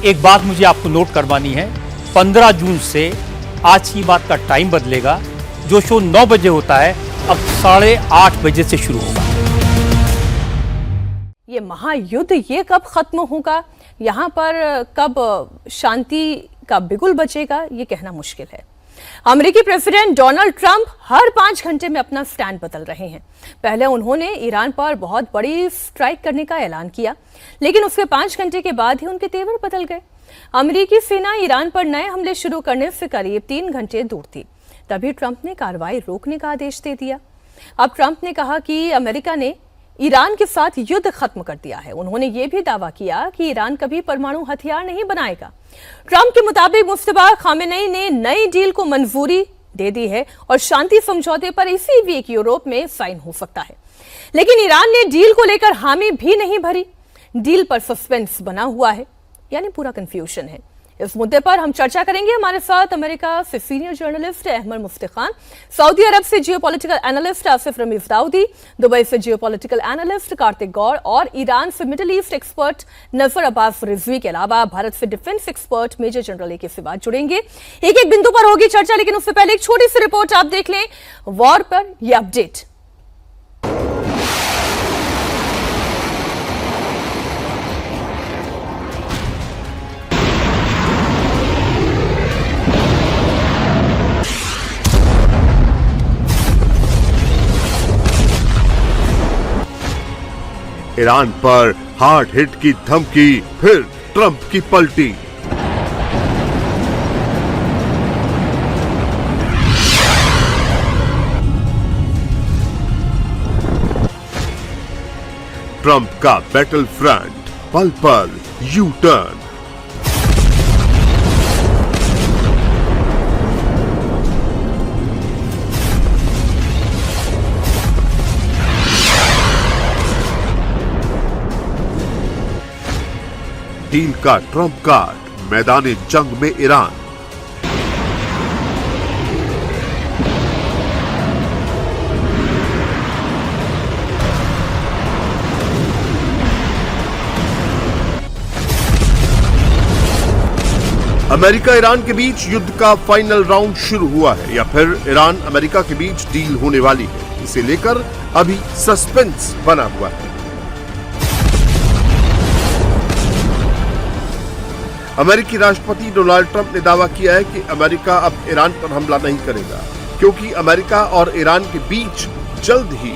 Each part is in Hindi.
एक बात मुझे आपको नोट करवानी है, 15 जून से आज की बात का टाइम बदलेगा। जो शो 9 बजे होता है अब 8:30 बजे से शुरू होगा। ये महायुद्ध ये कब खत्म होगा, यहाँ पर कब शांति का बिगुल बचेगा, ये कहना मुश्किल है। अमेरिकी प्रेसिडेंट डोनाल्ड ट्रंप हर 5 घंटे में अपना स्टैंड बदल रहे हैं। पहले उन्होंने ईरान पर बहुत बड़ी स्ट्राइक करने का ऐलान किया, लेकिन उसके 5 घंटे के बाद ही उनके तेवर बदल गए। अमेरिकी सेना ईरान पर नए हमले शुरू करने से करीब 3 घंटे दूर थी, तभी ट्रंप ने कार्रवाई रोकने का आदेश दे दिया। अब ट्रंप ने कहा कि अमेरिका ने ईरान के साथ युद्ध खत्म कर दिया है। उन्होंने ये भी दावा किया कि ईरान कभी परमाणु हथियार नहीं बनाएगा। ट्रंप के मुताबिक मुस्तफा खामेनेई ने नई डील को मंजूरी दे दी है और शांति समझौते पर इसी वीक यूरोप में साइन हो सकता है, लेकिन ईरान ने डील को लेकर हामी भी नहीं भरी। डील पर सस्पेंस बना हुआ है, यानी पूरा कंफ्यूजन है। इस मुद्दे पर हम चर्चा करेंगे। हमारे साथ अमेरिका से senior journalist Ahmad Mufti Khan, Saudi Arab से geopolitical analyst Asif Rameez Daudi, Dubai से जियोपॉलिटिकल एनालिस्ट कार्तिक गौड़ और ईरान से मिडिल ईस्ट एक्सपर्ट नजर अब्बास रिजवी के अलावा भारत से defence expert major general A K Siva जुड़ेंगे। एक एक बिंदु पर होगी चर्चा, लेकिन उससे पहले एक छोटी सी रिपोर्ट आप देख लें वॉर पर यह अपडेट। ईरान पर हार्ड हिट की धमकी, फिर ट्रंप की पलटी। ट्रंप का बैटल फ्रंट, पल पल यू टर्न। डील का ट्रंप कार्ड, मैदानी जंग में ईरान। अमेरिका ईरान के बीच युद्ध का फाइनल राउंड शुरू हुआ है या फिर ईरान अमेरिका के बीच डील होने वाली है, इसे लेकर अभी सस्पेंस बना हुआ है। अमेरिकी राष्ट्रपति डोनाल्ड ट्रंप ने दावा किया है कि अमेरिका अब ईरान पर हमला नहीं करेगा, क्योंकि अमेरिका और ईरान के बीच जल्द ही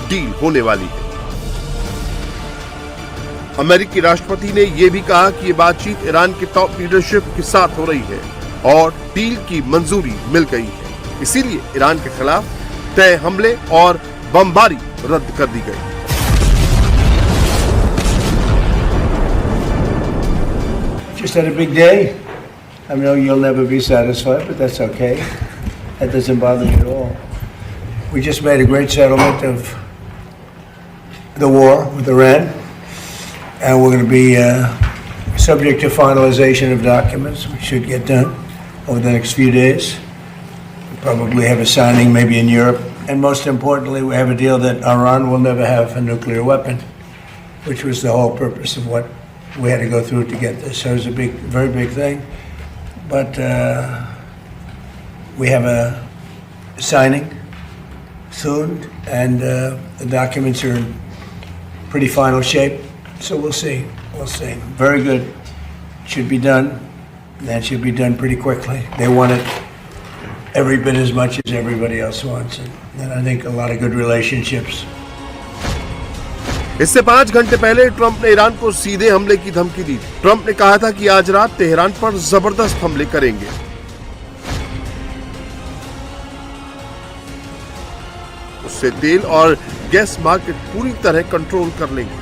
डील होने वाली है। अमेरिकी राष्ट्रपति ने यह भी कहा कि ये बातचीत ईरान के टॉप लीडरशिप के साथ हो रही है और डील की मंजूरी मिल गई है, इसीलिए ईरान के खिलाफ तय हमले और बमबारी रद्द कर दी गई। Just had a big day. I know you'll never be satisfied, but that's okay. That doesn't bother me at all. We just made a great settlement of the war with Iran, and we're going to be subject to finalization of documents, which should get done over the next few days. We'll probably have a signing maybe in Europe. And most importantly, we have a deal that Iran will never have a nuclear weapon, which was the whole purpose of what we had to go through to get this. So it was a big, very big thing. But we have a signing soon, and the documents are in pretty final shape. So we'll see. We'll see. Very good. Should be done. That should be done pretty quickly. They want it every bit as much as everybody else wants it. And I think a lot of good relationships. इससे 5 घंटे पहले ट्रंप ने ईरान को सीधे हमले की धमकी दी। ट्रंप ने कहा था कि आज रात तेहरान पर जबरदस्त हमले करेंगे। उससे तेल और गैस मार्केट पूरी तरह कंट्रोल कर लेंगे,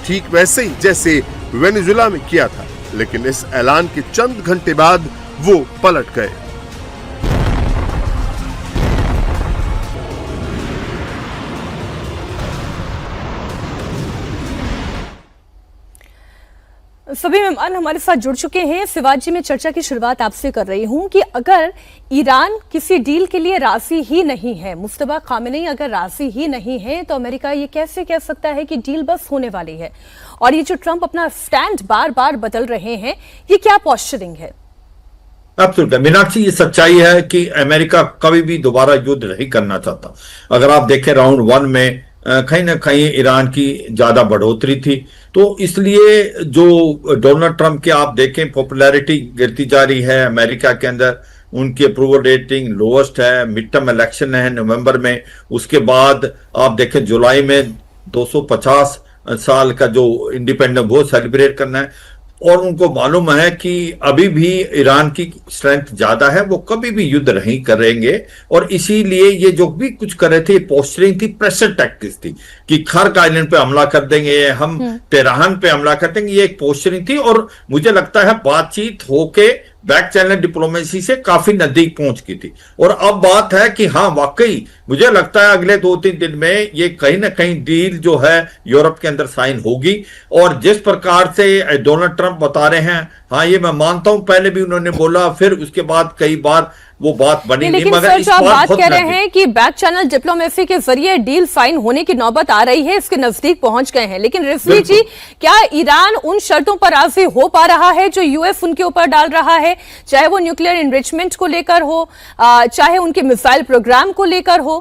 ठीक वैसे ही जैसे वेनेजुएला में किया था। लेकिन इस ऐलान के चंद घंटे बाद वो पलट गए। सभी मेहमान हमारे साथ जुड़ चुके हैं। शिवाजी, मैं चर्चा की शुरुआत आपसे कर रही हूं कि अगर ईरान किसी डील के लिए राजी ही नहीं है, मुस्तफा खामेनी अगर राजी ही नहीं है, तो अमेरिका ये कैसे कह सकता है कि डील बस होने वाली है? और ये जो ट्रंप अपना स्टैंड बार बार बदल रहे हैं, ये क्या पॉस्चरिंग है? एब्सोल्युटली मीनाक्षी, ये सच्चाई है कि अमेरिका कभी भी दोबारा युद्ध नहीं करना चाहता। अगर आप देखें राउंड 1 में कहीं ना कहीं ईरान की ज्यादा बढ़ोतरी थी, तो इसलिए जो डोनाल्ड ट्रंप के आप देखें पॉपुलैरिटी गिरती जा रही है अमेरिका के अंदर। उनकी अप्रूवल रेटिंग लोएस्ट है। मिड टर्म इलेक्शन है नवंबर में, उसके बाद आप देखें जुलाई में 250 साल का जो इंडिपेंडेंस वो सेलिब्रेट करना है। और उनको मालूम है कि अभी भी ईरान की स्ट्रेंथ ज्यादा है, वो कभी भी युद्ध नहीं करेंगे। और इसीलिए ये जो भी कुछ कर रहे थे, पोस्टरिंग थी, प्रेशर टैक्टिक्स थी कि खर्क आइलैंड पे हमला कर देंगे, हम तेहरान पे हमला कर देंगे, ये एक पोस्टरिंग थी। और मुझे लगता है बातचीत होके बैक चैनल डिप्लोमेसी से काफी नजदीक पहुंच गई थी। और अब बात है कि हाँ, वाकई मुझे लगता है अगले 2-3 दिन में ये कहीं ना कहीं डील जो है यूरोप के अंदर साइन होगी। और जिस प्रकार से डोनाल्ड ट्रंप बता रहे हैं, हाँ ये मैं मानता हूं, पहले भी उन्होंने बोला, फिर उसके बाद कई बार वो बात बनी नहीं। मगर इस बात कह रहे हैं कि बैक चैनल डिप्लोमेसी के जरिए डील साइन होने की नौबत आ रही है, इसके नजदीक पहुंच गए हैं। लेकिन रिजवी जी, क्या ईरान उन शर्तों पर राजी हो पा रहा है जो यूएस उनके ऊपर डाल रहा है, चाहे वो न्यूक्लियर एनरिचमेंट को लेकर हो, चाहे उनके मिसाइल प्रोग्राम को लेकर हो?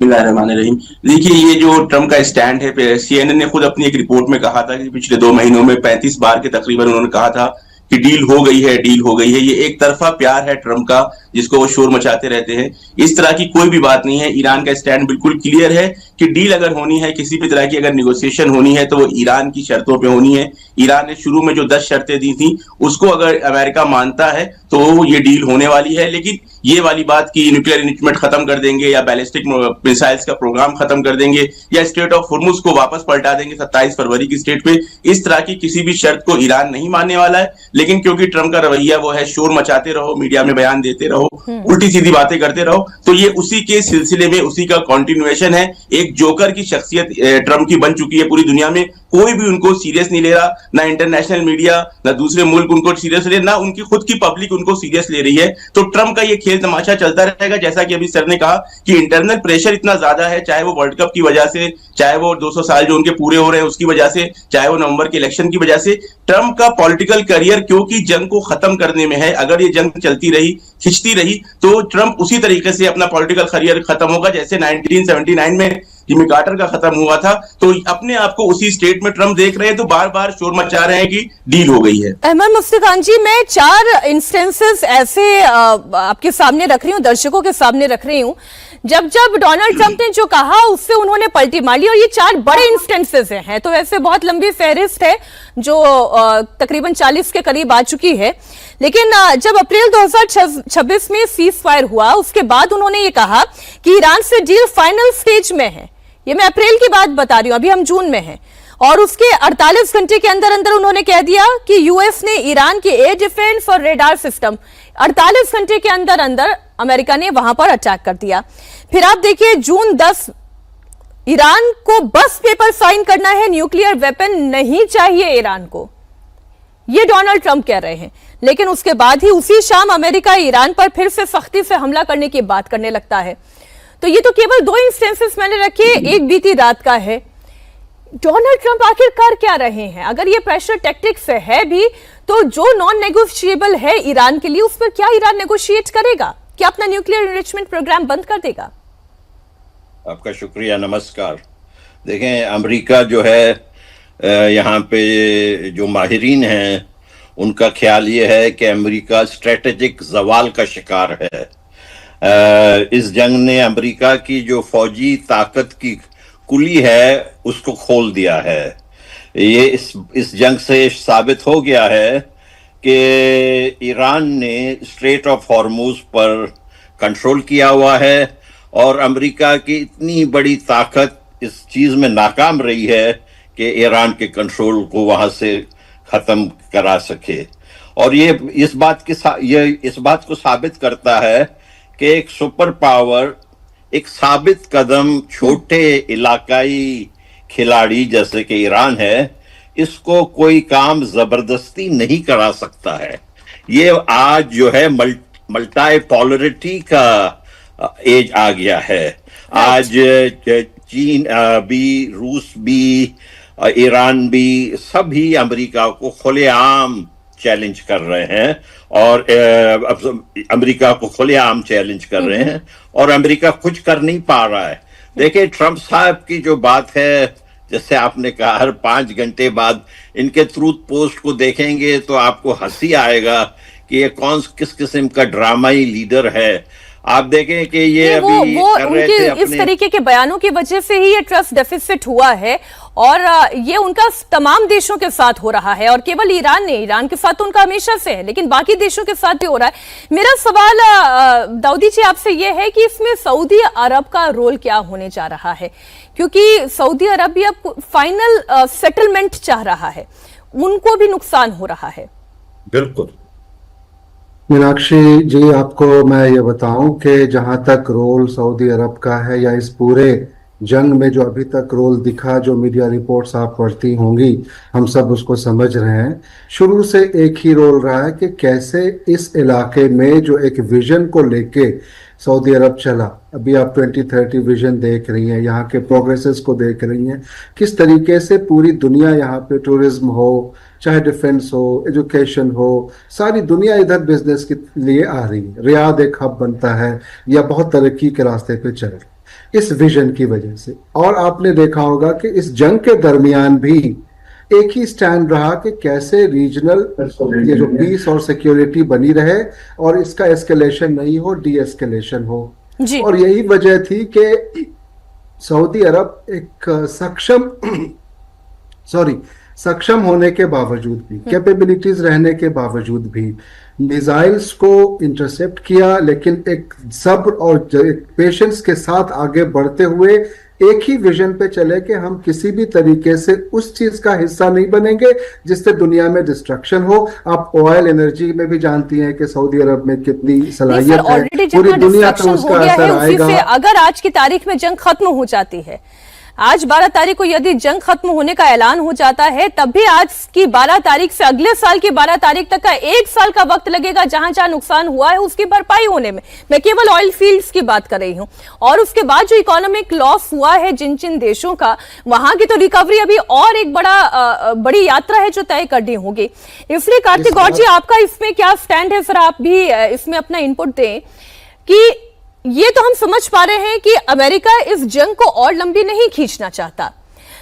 बिस्मिल्लाहिर्रहमानिर्रहीम। देखिए, ये जो ट्रम्प का स्टैंड है, सीएनएन ने खुद अपनी एक रिपोर्ट में कहा था कि पिछले 2 महीनों में 35 बार के तकरीबन उन्होंने कहा था कि डील हो गई है, डील हो गई है। ये एक तरफा प्यार है ट्रम्प का, जिसको वो शोर मचाते रहते हैं। इस तरह की कोई भी बात नहीं है। ईरान का स्टैंड बिल्कुल क्लियर है कि डील अगर होनी है, किसी भी तरह की अगर निगोशिएशन होनी है, तो वो ईरान की शर्तों पे होनी है। ईरान ने शुरू में जो 10 शर्तें दी थी, उसको अगर अमेरिका मानता है तो ये डील होने वाली है। लेकिन ये वाली बात की न्यूक्लियर एनरिचमेंट खत्म कर देंगे, या बैलिस्टिक मिसाइल्स का प्रोग्राम खत्म कर देंगे, या स्टेट ऑफ हुर्मुज को वापस पलटा देंगे 27 फरवरी की स्टेट पे, इस तरह की किसी भी शर्त को ईरान नहीं मानने वाला है। लेकिन क्योंकि ट्रम्प का रवैया वो है शोर मचाते रहो, मीडिया में बयान देते रहो, उल्टी सीधी बातें करते रहो, तो ये उसी के सिलसिले में उसी का कॉन्टिन्यूएशन है। एक जोकर की शख्सियत ट्रम्प की बन चुकी है पूरी दुनिया में। कोई भी उनको सीरियस नहीं ले रहा, ना इंटरनेशनल मीडिया, ना दूसरे मुल्क उनको सीरियस ले, ना उनकी खुद की पब्लिक उनको सीरियस ले रही है। तो ट्रम्प का ये खेल तमाशा चलता रहेगा। जैसा कि अभी सर ने कहा कि इंटरनल प्रेशर इतना ज्यादा है, चाहे वो वर्ल्ड कप की वजह से, चाहे वो 200 साल जो उनके पूरे हो रहे हैं उसकी वजह से, चाहे वो नवंबर के इलेक्शन की वजह से। ट्रम्प का पॉलिटिकल करियर क्योंकि जंग को खत्म करने में है। अगर ये जंग चलती रही, खिंचती रही, तो ट्रम्प उसी तरीके से अपना पॉलिटिकल करियर खत्म होगा जैसे 1979 में जिमी कार्टर का खत्म हुआ था। तो अपने आप को उसी स्टेट में ट्रम्प देख रहे हैं, तो बार बार शोर मचा रहे हैं कि डील हो गई है। अहमद मुफ्ती खान जी, मैं 4 इंस्टेंसेस ऐसे आपके सामने रख रही हूँ, दर्शकों के सामने रख रही हूँ, जब डोनाल्ड ट्रंप ने जो कहा उससे उन्होंने पलटी मार ली। और ये 4 बड़े इंस्टेंसेस हैं, तो वैसे बहुत लंबी फहरिस्त है जो तकरीबन 40 के करीब आ चुकी है। लेकिन जब अप्रैल 2026 में सीज फायर हुआ, उसके बाद उन्होंने ये कहा कि ईरान से डील फाइनल स्टेज में है। ये मैं अप्रैल की बात बता रही हूं, अभी हम जून में हैं। और उसके 48 घंटे के अंदर अंदर उन्होंने कह दिया कि यूएस ने ईरान के एयर डिफेंस और रेडार सिस्टम 48 घंटे के अंदर अंदर अमेरिका ने वहां पर अटैक कर दिया। फिर आप देखिए जून 10, ईरान को बस पेपर साइन करना है, न्यूक्लियर वेपन नहीं चाहिए ईरान को, ये डोनाल्ड ट्रंप कह रहे हैं। लेकिन उसके बाद ही उसी शाम अमेरिका ईरान पर फिर से सख्ती से हमला करने की बात करने लगता है। तो ये तो केवल 2 इंस्टेंसेस मैंने रखे, एक बीती रात का है। डोनाल्ड ट्रंप आखिर कर क्या रहे हैं? अगर ये प्रेशर टैक्टिक्स है भी, तो जो नॉन नेगोशिएबल है ईरान के लिए, उस पर क्या ईरान नेगोशिएट करेगा? क्या अपना न्यूक्लियर एनरिचमेंट प्रोग्राम बंद कर देगा? आपका शुक्रिया, नमस्कार। देखें, अमेरिका जो है यहाँ पे जो माहिरीन हैं उनका ख्याल ये है कि अमेरिका स्ट्रेटेजिक जवाल का शिकार है। इस जंग ने अमेरिका की जो फौजी ताकत की कुली है उसको खोल दिया है। ये इस जंग से साबित हो गया है कि ईरान ने स्ट्रेट ऑफ हॉर्मुज पर कंट्रोल किया हुआ है और अमेरिका की इतनी बड़ी ताकत इस चीज में नाकाम रही है कि ईरान के कंट्रोल को वहां से खत्म करा सके। और ये इस बात को साबित करता है कि एक सुपर पावर एक साबित कदम छोटे इलाकाई खिलाड़ी जैसे कि ईरान है इसको कोई काम जबरदस्ती नहीं करा सकता है। ये आज जो है मल्टी पोलरिटी का एज आ गया है। आज चीन भी, रूस भी, ईरान भी, सभी अमेरिका को खुलेआम चैलेंज कर रहे हैं और अमेरिका को खुलेआम चैलेंज कर रहे हैं और अमेरिका कुछ कर नहीं पा रहा है। देखिए ट्रंप साहब की जो बात है, जैसे आपने कहा, हर 5 घंटे बाद इनके ट्रूथ पोस्ट को देखेंगे तो आपको हंसी आएगा कि ये किस किस्म का ड्रामाई लीडर है। आप देखें कि ये वो अभी कर रहे थे उनके इस तरीके के बयानों की वजह से ही ये ट्रस्ट डेफिसिट हुआ है और ये उनका तमाम देशों के साथ हो रहा है और केवल ईरान नहीं, ईरान के साथ तो उनका हमेशा से है, लेकिन बाकी देशों के साथ भी हो रहा है। मेरा सवाल दाऊदी जी आपसे ये है कि इसमें सऊदी अरब का रोल क्या होने जा रहा है, क्योंकि सऊदी अरब भी अब फाइनल सेटलमेंट चाह रहा है, उनको भी नुकसान हो रहा है। बिल्कुल मीनाक्षी जी, आपको मैं ये बताऊं कि जहां तक रोल सऊदी अरब का है या इस पूरे जंग में जो अभी तक रोल दिखा, जो मीडिया रिपोर्ट्स आप पढ़ती होंगी, हम सब उसको समझ रहे हैं। शुरू से एक ही रोल रहा है कि कैसे इस इलाके में जो एक विजन को लेके सऊदी अरब चला, अभी आप 2030 विजन देख रही हैं, यहाँ के प्रोग्रेसेस को देख रही हैं, किस तरीके से पूरी दुनिया यहाँ पे टूरिज्म हो, चाहे डिफेंस हो, एजुकेशन हो, सारी दुनिया इधर बिजनेस के लिए आ रही है। रियाद एक हब बनता है या बहुत तरक्की के रास्ते पे चल रही इस विजन की वजह से। और आपने देखा होगा कि इस जंग के दरमियान भी एक ही स्टैंड रहा कि कैसे रीजनल ये जो पीस और सिक्योरिटी बनी रहे और इसका एस्केलेशन नहीं हो, डी एस्केलेशन हो। और यही वजह थी कि सऊदी अरब एक सक्षम होने के बावजूद भी, कैपेबिलिटीज रहने के बावजूद भी मिसाइल्स को इंटरसेप्ट किया, लेकिन एक सब्र और पेशेंस के साथ आगे बढ़ते हुए एक ही विजन पे चले कि हम किसी भी तरीके से उस चीज का हिस्सा नहीं बनेंगे जिससे दुनिया में डिस्ट्रक्शन हो। आप ऑयल एनर्जी में भी जानती हैं कि सऊदी अरब में कितनी सलाहियत है, पूरी दुनिया पे उसका असर आएगा। अगर आज की तारीख में जंग खत्म हो जाती है, आज 12 तारीख को यदि जंग खत्म होने का ऐलान हो जाता है, तब भी आज की 12 तारीख से अगले साल की 12 तारीख तक का 1 साल का वक्त लगेगा जहां जहां नुकसान हुआ है उसकी भरपाई होने में। मैं केवल ऑयल फील्ड्स की बात कर रही हूं। और उसके बाद जो इकोनॉमिक लॉस हुआ है जिन जिन देशों का, वहां की तो रिकवरी अभी और एक बड़ी यात्रा है जो तय करनी होगी। इसलिए कार्तिक गौर जी, आपका इसमें क्या स्टैंड है, सर आप भी इसमें अपना इनपुट दें कि ये तो हम समझ पा रहे हैं कि अमेरिका इस जंग को और लंबी नहीं खींचना चाहता,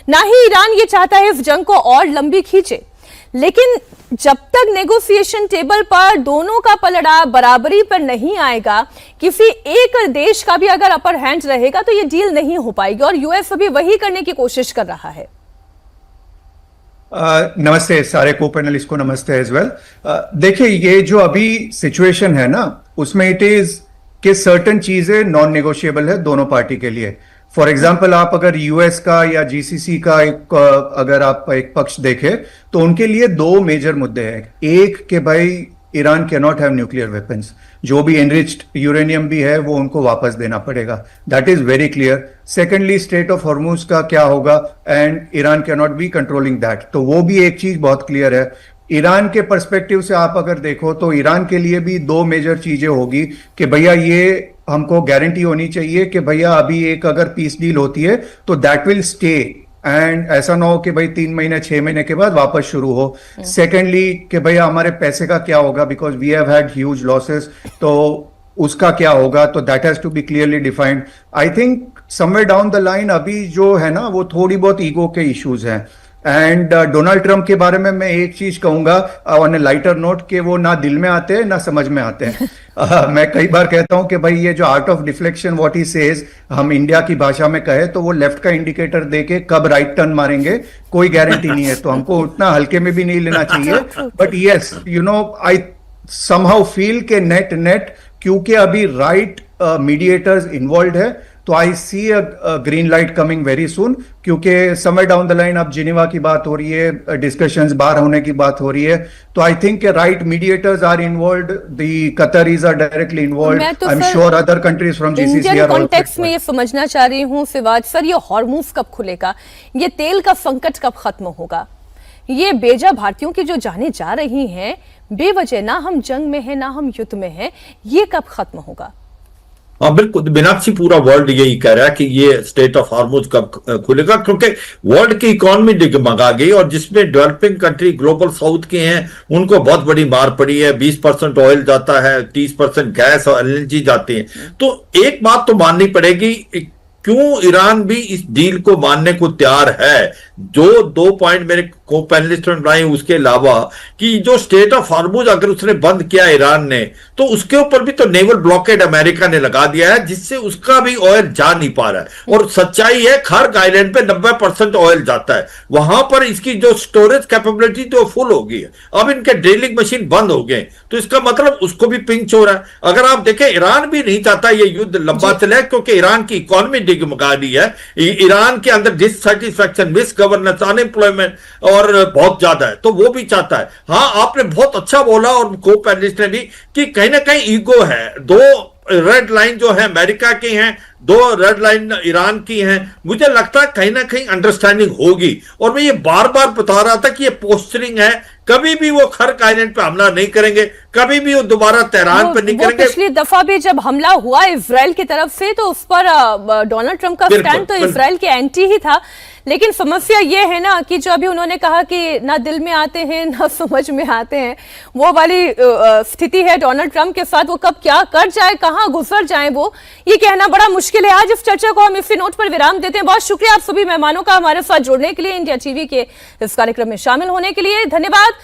ना ही ईरान ये चाहता है इस जंग को और लंबी खींचे, लेकिन जब तक नेगोशिएशन टेबल पर दोनों का पलड़ा बराबरी पर नहीं आएगा, किसी एक देश का भी अगर अपर हैंड रहेगा तो ये डील नहीं हो पाएगी और यूएस अभी वही करने की कोशिश कर रहा है। नमस्ते सारे को पैनलिस्ट को, नमस्ते एज वेल। देखिए ये जो अभी सिचुएशन है ना, उसमें इट इज कि सर्टन चीजें नॉन नेगोशिएबल है दोनों पार्टी के लिए। फॉर एग्जाम्पल आप अगर यूएस का या जीसीसी का अगर आप एक पक्ष देखें तो उनके लिए 2 मेजर मुद्दे हैं। एक कि भाई Iran can not have nuclear weapons, जो भी एनरिच्ड यूरेनियम भी है वो उनको वापस देना पड़ेगा, that is very clear. Secondly straight of Hormuz का क्या होगा, and Iran can not be controlling that, तो वो भी एक चीज बहुत क्लियर है। ईरान के पर्सपेक्टिव से आप अगर देखो तो ईरान के लिए भी 2 मेजर चीजें होगी कि भैया ये हमको गारंटी होनी चाहिए कि भैया अभी एक अगर पीस डील होती है तो दैट विल स्टे, एंड ऐसा ना हो कि भाई 3 महीने 6 महीने के बाद वापस शुरू हो। सेकेंडली कि भैया हमारे पैसे का क्या होगा, because we have had huge losses, तो उसका क्या होगा, तो that has to be clearly defined. I think somewhere down the line अभी जो है ना वो थोड़ी बहुत ईगो के इश्यूज हैं। एंड डोनाल्ड ट्रंप के बारे में मैं एक चीज कहूंगा ऑन ए लाइटर नोट कि वो ना दिल में आते हैं ना समझ में आते हैं। मैं कई बार कहता हूं कि भाई ये जो art of deflection what he says, हम इंडिया की भाषा में कहे तो वो लेफ्ट का इंडिकेटर देके कब राइट टर्न मारेंगे कोई गारंटी नहीं है, तो हमको उतना हल्के में भी नहीं लेना चाहिए। But yes, you know, I somehow feel के नेट क्योंकि अभी राइट मीडिएटर्स इन्वॉल्व है, तो I see a green light coming very soon, क्योंकि समवेयर डाउन द लाइन अब जिनेवा की बात हो रही है, डिस्कशंस बाहर होने की बात हो रही है, तो I think right mediators are involved, the Qataris are directly involved, I am sure other countries from GCC are context में ये समझना चाह रही हूं सिवाज सर, ये हॉर्मुज कब खुलेगा, ये तेल का संकट कब खत्म होगा, ये बेजा भारतीयों की जो जाने जा रही हैं बेवजह, ना हम जंग में हैं ना हम युद्ध में हैं, ये कब खत्म होगा? हाँ बिल्कुल, मीनाक्षी, पूरा वर्ल्ड यही कह रहा है कि ये स्टेट ऑफ हार्मोज कब खुलेगा, क्योंकि वर्ल्ड की इकोनॉमी डगमगा गई और जिसमें डेवलपिंग कंट्री ग्लोबल साउथ के हैं उनको बहुत बड़ी मार पड़ी है। 20% ऑयल जाता है, 30% गैस और एलएनजी जाती है। तो एक बात तो माननी पड़ेगी, क्यों ईरान भी इस डील को मानने को तैयार है। जो 2 पॉइंट मेरे को पैनलिस्ट ने बनाए, उसके अलावा कि जो स्टेट ऑफ हार्मोज अगर उसने बंद किया ईरान ने, तो उसके ऊपर भी तो नेवल ब्लॉकेड अमेरिका ने लगा दिया है, जिससे उसका भी ऑयल जा नहीं पा रहा है। और सच्चाई है, खर्ग आइलैंड पे 90% ऑयल जाता है, वहां पर इसकी जो स्टोरेज कैपेबिलिटी तो फुल हो गई है। अब इनके ड्रिलिंग मशीन बंद हो गए, तो इसका मतलब उसको भी पिंच हो रहा है। अगर आप देखें, ईरान भी नहीं चाहता ये युद्ध लंबा चले, क्योंकि ईरान की इकोनॉमी डगमगा रही है। ईरान के अंदर डिससैटिस्फैक्शन, मिस गवर्नेंस, अनएम्प्लॉयमेंट और बहुत ज्यादा है, तो वो भी चाहता है। हाँ, आपने बहुत अच्छा बोला और को पैनलिस्ट ने भी कि कहीं ना कहीं ईगो है। 2 रेड लाइन जो है अमेरिका की हैं, 2 रेड लाइन ईरान की हैं। मुझे लगता है कहीं ना कहीं अंडरस्टैंडिंग होगी। और मैं ये बार बार बता रहा था कि ये पोस्टरिंग है, कभी भी वो खर्क आइलैंड पे हमला नहीं करेंगे, कभी भी वो दोबारा तेहरान पे नहीं करेंगे। पिछली दफा भी जब हमला हुआ इजराइल की तरफ से, तो उस पर डोनाल्ड ट्रंप का स्टैंड तो इजराइल के एंटी ही था। लेकिन समस्या ये है ना कि जो अभी उन्होंने कहा कि ना दिल में आते हैं ना समझ में आते हैं, वो वाली स्थिति है डोनाल्ड ट्रंप के साथ। वो कब क्या कर जाए, कहां गुजर जाए, वो ये कहना बड़ा मुश्किल है। आज इस चर्चा को हम इसी नोट पर विराम देते हैं। बहुत शुक्रिया आप सभी मेहमानों का हमारे साथ जुड़ने के लिए, इंडिया टीवी के इस कार्यक्रम में शामिल होने के लिए। धन्यवाद।